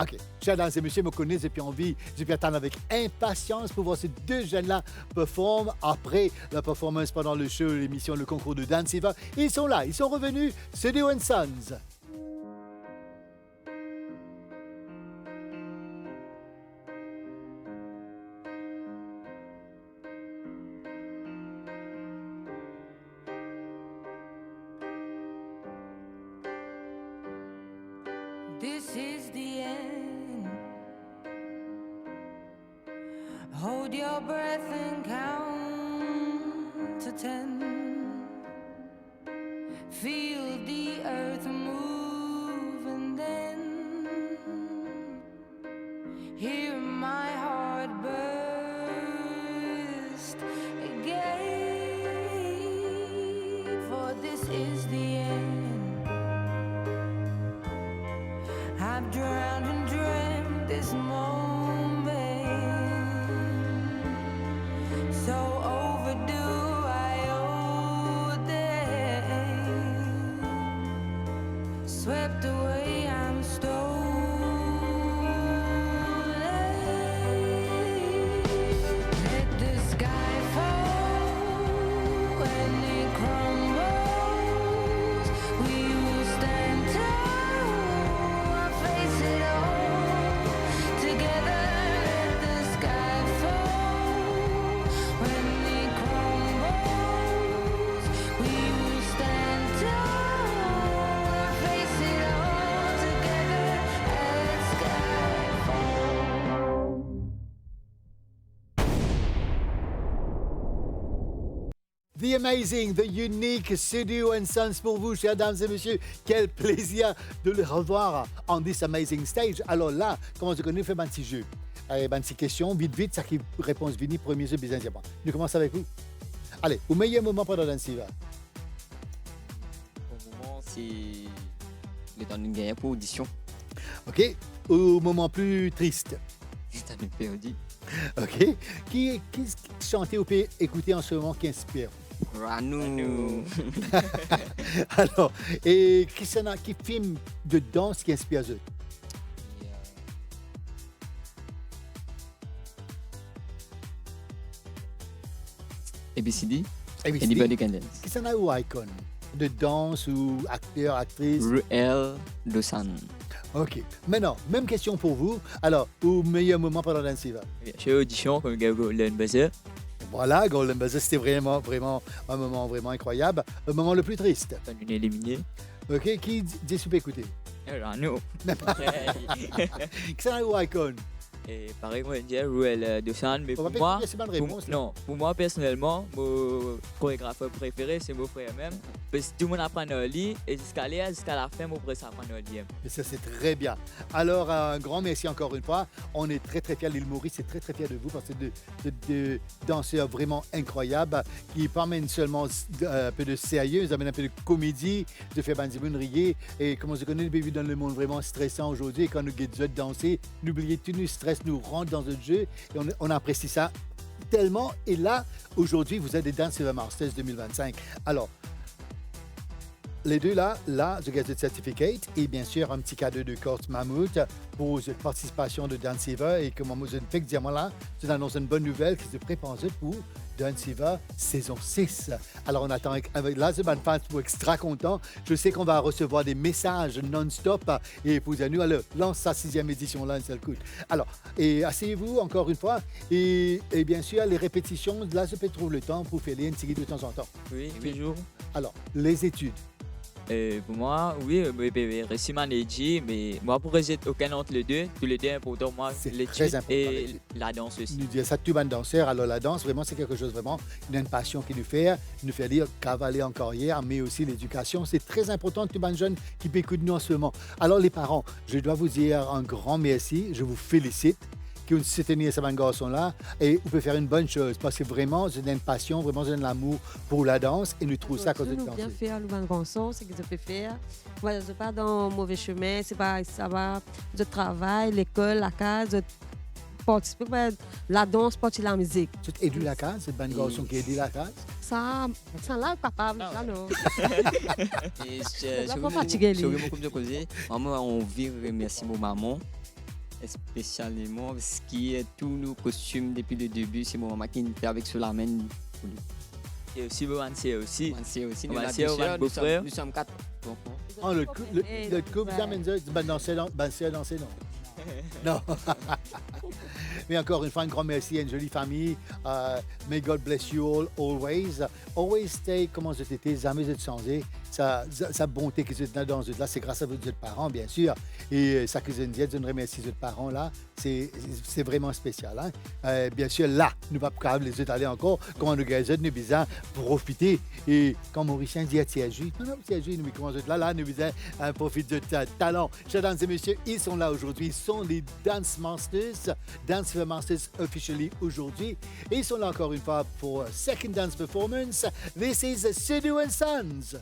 OK. Chers dames et messieurs, me connaissent, j'ai envie, j'ai attendre avec impatience pour voir ces deux jeunes-là performer après la performance pendant le show, l'émission, le concours de Dance Fever. Ils sont là, ils sont revenus, Studio & Sons. This is the end. Hold your breath and count to 10. Feel the earth move and then hear my heart burst again. For this is the end. I've drowned and dreamt this moment, so overdue I owe them. Swept away, I'm stolen. Let the sky fall when it crumbles. We will stand tall. Face it all together. Let the sky fall when it crumbles. We will stand tall. Face it all together. Let the sky fall. The amazing, the unique Studio & Sons pour vous, chers dames et messieurs. Quel plaisir de le revoir on this amazing stage. Alors là, comment je connais, fait un petit jeu. Un petit question, vite, ça qui réponse vini, premier jeu, business diamant. Nous commençons avec vous. Allez, au meilleur moment pendant Dance Fever. Au moment, c'est le temps d'une guerre pour audition. OK. Au moment plus triste. C'est un période. OK. Qui chantait ou peut écouter en ce moment qui inspire? Ranou. Alors, et qui film de danse qui inspire eux? ABCD. ABCD. Candence. Qui s'en a ou icon de danse ou acteur, actrice? Ruel Dosan. OK. Maintenant, même question pour vous. Alors, au meilleur moment pendant Dance Fever? Chez audition, comme Golden Buzzer. Voilà, Golden Buzzer, c'était vraiment un moment vraiment incroyable. Le moment le plus triste? Une éliminée. OK. Qui dit souper écouter? Ranou. Qui s'en a ou icon? Et pareil, moi, je dis Ruel Dosan, mais pour moi, pour moi, personnellement, mon chorégraphe préféré, c'est mon frère même. Parce que tout le monde apprend à lire et jusqu'à la fin, mon frère s'apprend à lire. Et ça, c'est très bien. Alors, un grand merci encore une fois. On est très, très fiers de l'île Maurice. C'est très, très fiers de vous parce que de danseurs vraiment incroyables qui promènent seulement un peu de sérieux, ils amènent un peu de comédie, de faire Banzimoun rire. Et comme on se connaît, nous dans le monde vraiment stressant aujourd'hui. Et quand nous guettons danser, n'oubliez tout le stress nous rentre dans le jeu et on apprécie ça tellement. Et là, aujourd'hui, vous êtes des Dance Fever Masters 2025. Alors, les deux là, je gagne le certificate et bien sûr un petit cadeau de Court Mammouth pour cette participation de Dance Fever. Et comme moi, je ne fais que dire moi là, je vous annonce une bonne nouvelle qui se prépare pour Dance Fever saison 6. Alors on attend avec Lazeban Fans pour extra content. Je sais qu'on va recevoir des messages non-stop et pour nous, alors lance sa 6e édition là, ça le coûte. Alors, et asseyez-vous encore une fois et bien sûr les répétitions, là je peux trouver le temps pour faire les NTG de temps en temps. Oui, toujours. Alors, les études. Pour moi, oui, récemment dit, mais moi pour résister aucun entre les deux, tous les deux important moi l'étude et la danse aussi. Nous disons ça tout bon danseur, alors la danse vraiment c'est quelque chose vraiment, il y a une passion qui nous fait lire cavaler en carrière, mais aussi l'éducation, c'est très important tout bon jeune qui peut écouter nous en ce moment. Alors les parents, je dois vous dire un grand merci, je vous félicite. qui ont soutenu ce garçon-là. Et vous pouvez faire une bonne chose parce que vraiment, vous avez une passion, vraiment, vous avez de l'amour pour la danse et nous trouvons ça quand vous nous bien faire le bon garçon, c'est ce que je peux faire. Voilà, je ne pas dans le mauvais chemin, c'est pas ça va. Je travaille, l'école, la case, je participe à la danse, participe à la musique. Tu aides la case, c'est le bon garçon qui aide la case? Ça là, capable, ça non. Et Je pas fatigué. je comme je causais, maman on vit remercier mon maman spécialement parce qui est tous nos costumes depuis le début, c'est mon maman qui nous fait avec cela main. Et aussi Bomancier aussi. Bomancier, nous sommes 4. Oh, le couple, vous amène danser, non? Non. Mais encore une fois, un grand merci à une jolie famille. May God bless you all, always. Always stay, comment vous étiez, jamais de changer. Sa bonté que vous êtes dans là, c'est grâce à votre parents, bien sûr. Et ça que vous dites, je remercie vos parents là. C'est vraiment spécial. Hein? Bien sûr, là, nous ne pouvons pas les étaler encore. Comment nous gazons, nous besoin profiter. Et quand Mauricien dit à TSJ, non, TSJ, nous commençons là, nous besoin profiter de talent. Chers dames et messieurs, ils sont là aujourd'hui. Ils sont les Dance Masters, Dance Fever Masters officially aujourd'hui. Et ils sont là encore une fois pour Second Dance Performance. This is Sidhu and Sons.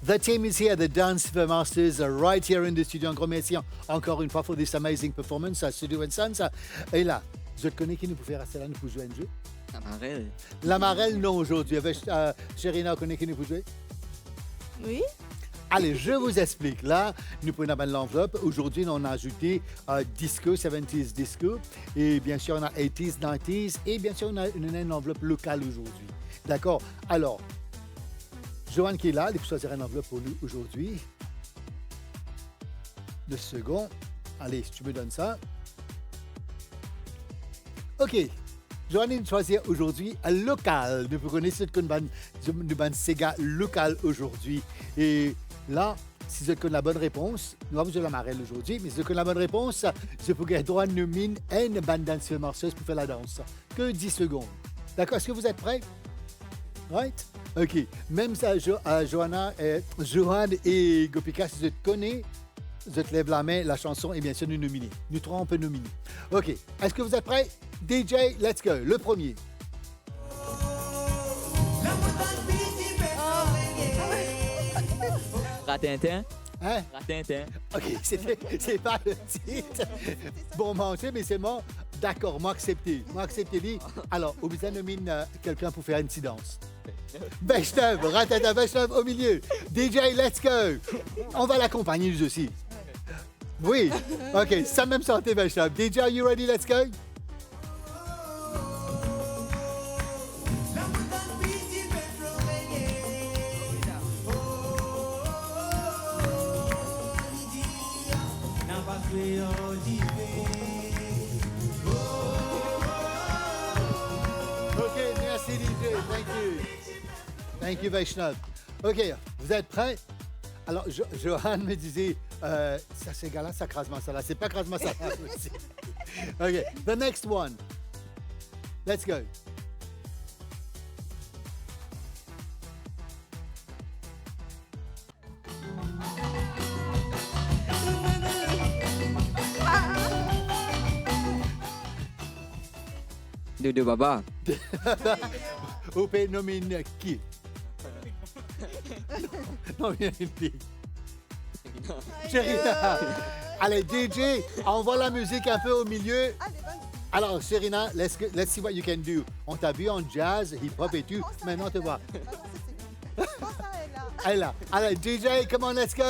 The team is here, the Dance Fever Masters, right here in the studio. Un grand merci encore une fois for this amazing performance à Sidhu and Sons. Et là, je te connais qui nous peut faire assez là, nous pouvons jouer un jeu? La Marelle. La Marelle, non, aujourd'hui. Chérina, connais qui nous peut jouer? Oui. Allez, je vous explique. Là, nous prenons l'enveloppe. Aujourd'hui, on a ajouté disco, 70s disco. Et bien sûr, on a 80s, 90s. Et bien sûr, on a une enveloppe locale aujourd'hui. D'accord? Alors, Joanne qui est là, il faut choisir une enveloppe pour nous aujourd'hui. 2 secondes. Allez, si tu me donnes ça. OK. Joanne, il choisit aujourd'hui un local. Nous connaissons une bande Sega local aujourd'hui. Et là, si vous avez la bonne réponse, nous avons la Marelle aujourd'hui, mais si vous avez la bonne réponse, je peux gagner droit de nominer une bande danse marcheuse pour faire la danse. Que 10 secondes. D'accord? Est-ce que vous êtes prêts? Right? OK. Même ça, Joanne et Gopika, si vous connaissez, vous te lève la main, la chanson est bien sûr nous nominer. Nous trois, on peut nominer. OK. Est-ce que vous êtes prêts? DJ, let's go. Le premier. Ratintin. Hein? Ratintin. OK, c'est pas le titre. Bon manger, mais c'est bon. D'accord, moi accepté. Moi accepté, lui. Alors, au besoin nomine quelqu'un pour faire une petite danse. Vaishnav, Ratata Vaishnav au milieu. DJ, let's go. On va l'accompagner nous aussi. Oui. OK, ça même santé Vaishnav. DJ, are you ready? Let's go. OK, merci DJ. Thank you. Thank you Vaishnav. OK, vous êtes prêts? Alors, Johan me disait, ça c'est gala, ça crase masala. C'est pas crase masala aussi. OK, the next one. Let's go. Dodo Baba. Vous pouvez nominer qui? Non, il y a une fille. Sherina. Allez, DJ, envoie la musique un peu au milieu. Alors, Sherina, let's see what you can do. On t'a vu en jazz, hip-hop et tout. Maintenant, te vois. Elle est là. Allez, DJ, come on, let's go.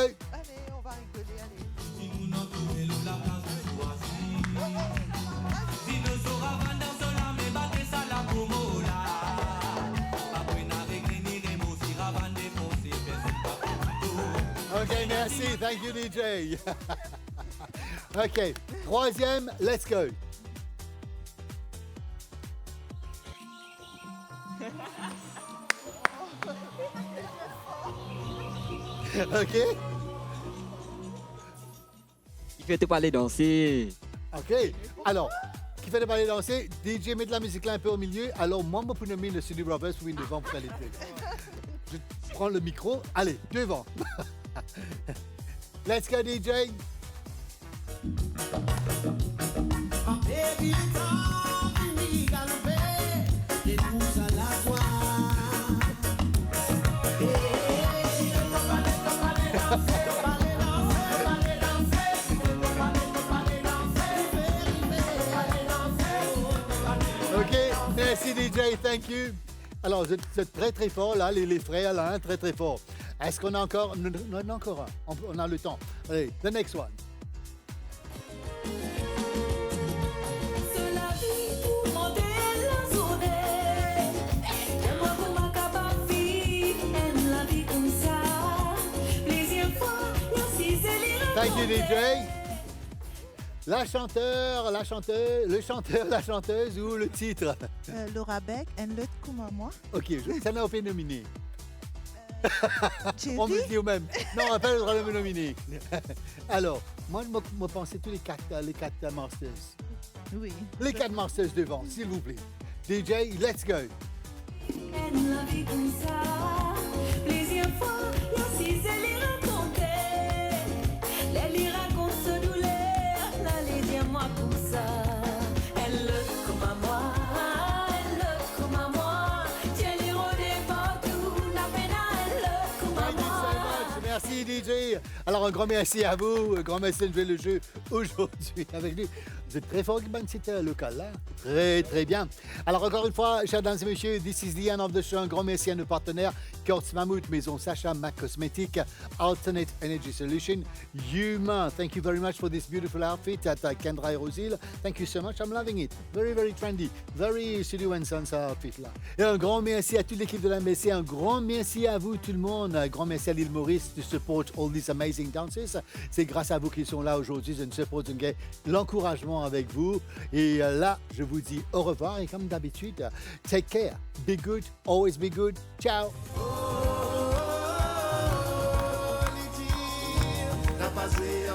OK, merci. Thank you, DJ. OK, troisième, let's go. OK? Il fait te parler danser. OK. Alors, qui fait te parler danser? DJ, met de la musique là un peu au milieu. Alors, moi, je peux nommer le Cindy Roberts pour une devant pour aller Je prends le micro. Allez, devant. Let's go, DJ. OK, merci DJ, thank you. Alors, vous êtes très très fort là, les frères là, hein, très très fort. Est-ce qu'on a encore... On a encore un. On a le temps. Allez, the next one. Thank you, DJ. La chanteuse, le chanteur, la chanteuse ou le titre? Laura Beck et le Koumamwa. OK, ça n'a pas nominé. On me dit au même. Non, on n'a pas le droit de me nominer. Alors, moi, je me pensais tous les quatre masters. Oui. Les 4 masters devant, s'il vous plaît. DJ, let's go. Merci DJ. Alors un grand merci à vous, un grand merci de jouer le jeu aujourd'hui avec nous. Vous êtes très fort, c'était local là. Très très bien. Alors encore une fois, chers dames et messieurs, this is the end of the show. Un grand merci à nos partenaires, Kurtz Mammoth, Maison Sacha, Mac Cosmétique, Alternate Energy Solution, Yuma. Thank you very much for this beautiful outfit at Kendra et Rosil. Thank you so much, I'm loving it. Very very trendy, very Studio and Sons outfit là. Et un grand merci à toute l'équipe de la MBC, un grand merci à vous tout le monde, un grand merci à l'île Maurice to support all these amazing dancers. C'est grâce à vous qu'ils sont là aujourd'hui, je ne support l'encouragement avec vous. Et là, je vous dis au revoir et comme d'habitude, take care, be good, always be good. Ciao. Rapazei,